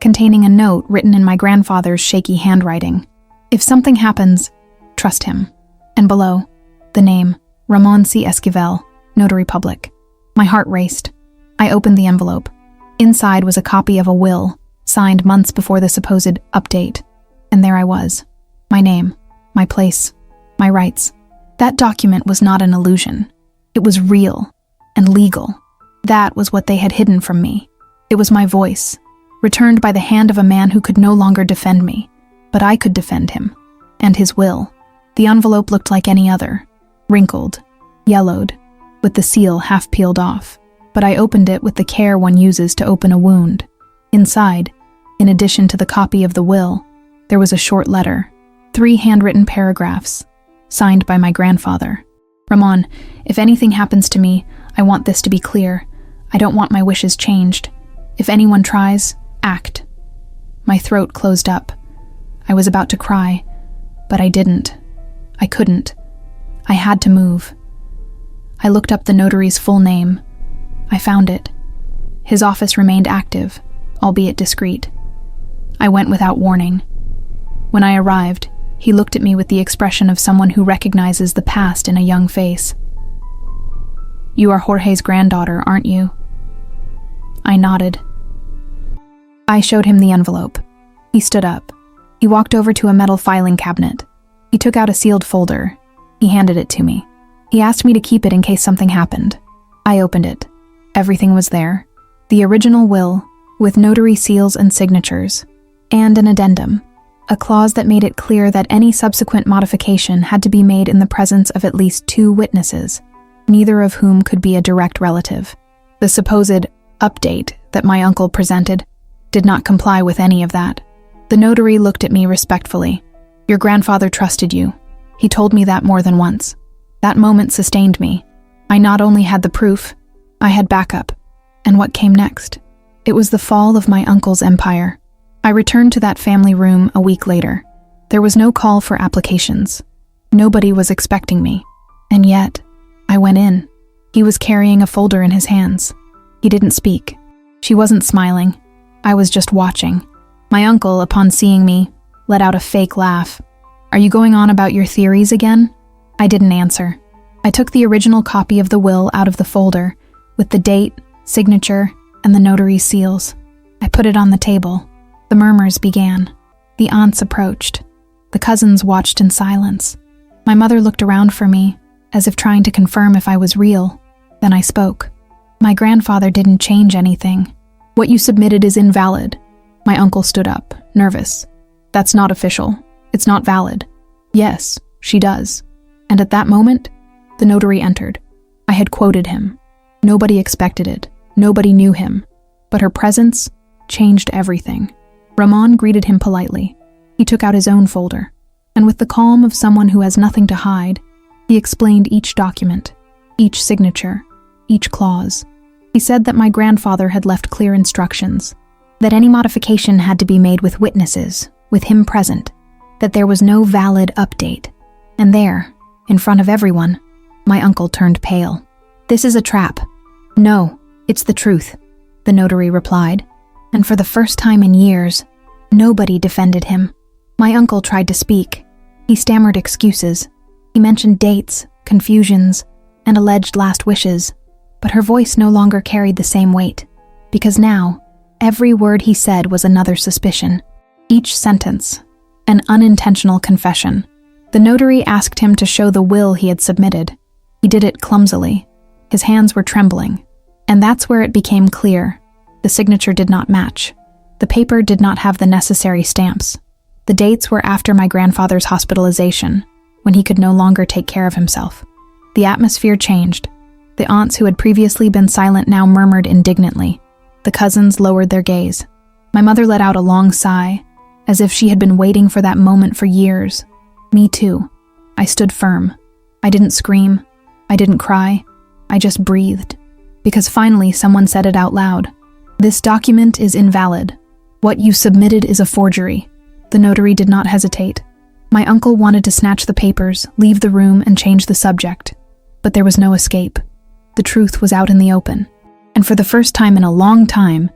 containing a note written in my grandfather's shaky handwriting. If something happens, trust him. And below, the name, Ramon C. Esquivel, Notary Public. My heart raced. I opened the envelope. Inside was a copy of a will, signed months before the supposed update. And there I was. My name, my place, my rights. That document was not an illusion. It was real and legal. That was what they had hidden from me. It was my voice, returned by the hand of a man who could no longer defend me, but I could defend him. And his will. The envelope looked like any other, wrinkled, yellowed, with the seal half peeled off, but I opened it with the care one uses to open a wound. Inside, in addition to the copy of the will, there was a short letter, 3 handwritten paragraphs, signed by my grandfather. Ramon, if anything happens to me, I want this to be clear. I don't want my wishes changed. If anyone tries, act. My throat closed up. I was about to cry, but I didn't. I couldn't. I had to move. I looked up the notary's full name. I found it. His office remained active, albeit discreet. I went without warning. When I arrived, he looked at me with the expression of someone who recognizes the past in a young face. You are Jorge's granddaughter, aren't you? I nodded. I showed him the envelope. He stood up. He walked over to a metal filing cabinet. He took out a sealed folder. He handed it to me. He asked me to keep it in case something happened. I opened it. Everything was there. The original will, with notary seals and signatures, and an addendum, a clause that made it clear that any subsequent modification had to be made in the presence of at least 2 witnesses, neither of whom could be a direct relative. The supposed update that my uncle presented did not comply with any of that. The notary looked at me respectfully. Your grandfather trusted you. He told me that more than once. That moment sustained me. I not only had the proof, I had backup. And what came next? It was the fall of my uncle's empire. I returned to that family room a week later. There was no call for applications. Nobody was expecting me. And yet, I went in. He was carrying a folder in his hands. He didn't speak. She wasn't smiling. I was just watching. My uncle, upon seeing me, let out a fake laugh. Are you going on about your theories again? I didn't answer. I took the original copy of the will out of the folder, with the date, signature, and the notary's seals. I put it on the table. The murmurs began. The aunts approached. The cousins watched in silence. My mother looked around for me, as if trying to confirm if I was real. Then I spoke. My grandfather didn't change anything. What you submitted is invalid. My uncle stood up, nervous. That's not official. It's not valid. Yes, she does. And at that moment, the notary entered. I had quoted him. Nobody expected it. Nobody knew him. But her presence changed everything. Ramon greeted him politely. He took out his own folder, and with the calm of someone who has nothing to hide, he explained each document, each signature, each clause. He said that my grandfather had left clear instructions, that any modification had to be made with witnesses, with him present, that there was no valid update. And there, in front of everyone, my uncle turned pale. This is a trap. No, it's the truth, the notary replied. And for the first time in years, nobody defended him. My uncle tried to speak. He stammered excuses. He mentioned dates, confusions, and alleged last wishes. But her voice no longer carried the same weight, because now, every word he said was another suspicion. Each sentence, an unintentional confession. The notary asked him to show the will he had submitted. He did it clumsily. His hands were trembling. And that's where it became clear. The signature did not match. The paper did not have the necessary stamps. The dates were after my grandfather's hospitalization, when he could no longer take care of himself. The atmosphere changed. The aunts who had previously been silent now murmured indignantly. The cousins lowered their gaze. My mother let out a long sigh, as if she had been waiting for that moment for years. Me too. I stood firm. I didn't scream. I didn't cry. I just breathed. Because finally someone said it out loud. This document is invalid. What you submitted is a forgery. The notary did not hesitate. My uncle wanted to snatch the papers, leave the room, and change the subject. But there was no escape. The truth was out in the open. And for the first time in a long time,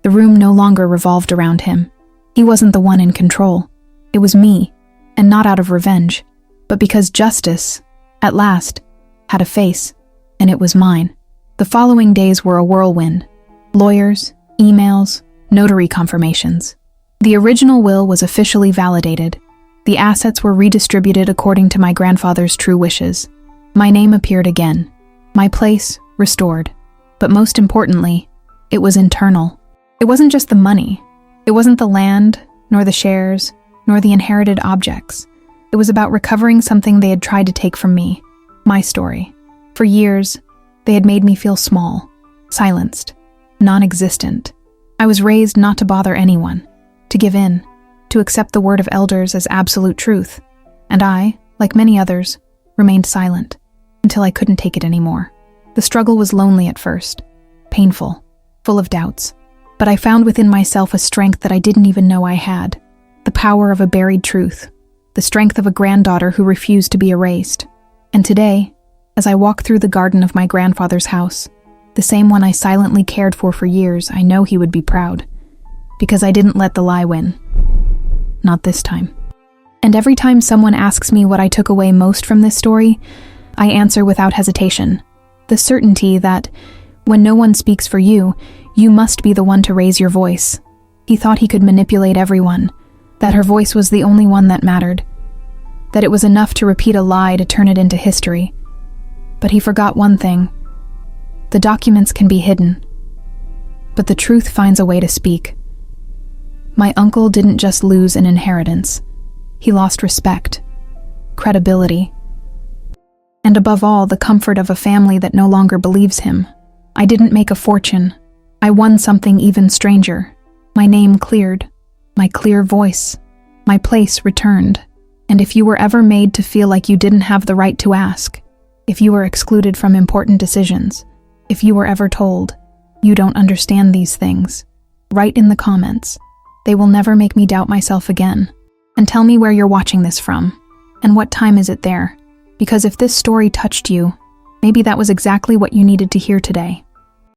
The room no longer revolved around him. He wasn't the one in control. It was me, and not out of revenge, but because justice, at last, had a face, and it was mine. The following days were a whirlwind. Lawyers, emails, notary confirmations. The original will was officially validated. The assets were redistributed according to my grandfather's true wishes. My name appeared again. My place restored. But most importantly, it was internal. It wasn't just the money. It wasn't the land, nor the shares, nor the inherited objects. It was about recovering something they had tried to take from me. My story. For years, they had made me feel small, silenced, non-existent. I was raised not to bother anyone, to give in, to accept the word of elders as absolute truth. And I, like many others, remained silent until I couldn't take it anymore. The struggle was lonely at first, painful, full of doubts. But I found within myself a strength that I didn't even know I had. The power of a buried truth. The strength of a granddaughter who refused to be erased. And today, as I walk through the garden of my grandfather's house, the same one I silently cared for years, I know he would be proud. Because I didn't let the lie win. Not this time. And every time someone asks me what I took away most from this story, I answer without hesitation. The certainty that, when no one speaks for you, you must be the one to raise your voice. He thought he could manipulate everyone, that her voice was the only one that mattered, that it was enough to repeat a lie to turn it into history. But he forgot one thing. The documents can be hidden, but the truth finds a way to speak. My uncle didn't just lose an inheritance. He lost respect, credibility, and above all, the comfort of a family that no longer believes him. I didn't make a fortune. I won something even stranger. My name cleared, my clear voice, my place returned. And if you were ever made to feel like you didn't have the right to ask, if you were excluded from important decisions, if you were ever told, you don't understand these things, write in the comments. They will never make me doubt myself again. And tell me where you're watching this from, and what time is it there? Because if this story touched you, maybe that was exactly what you needed to hear today.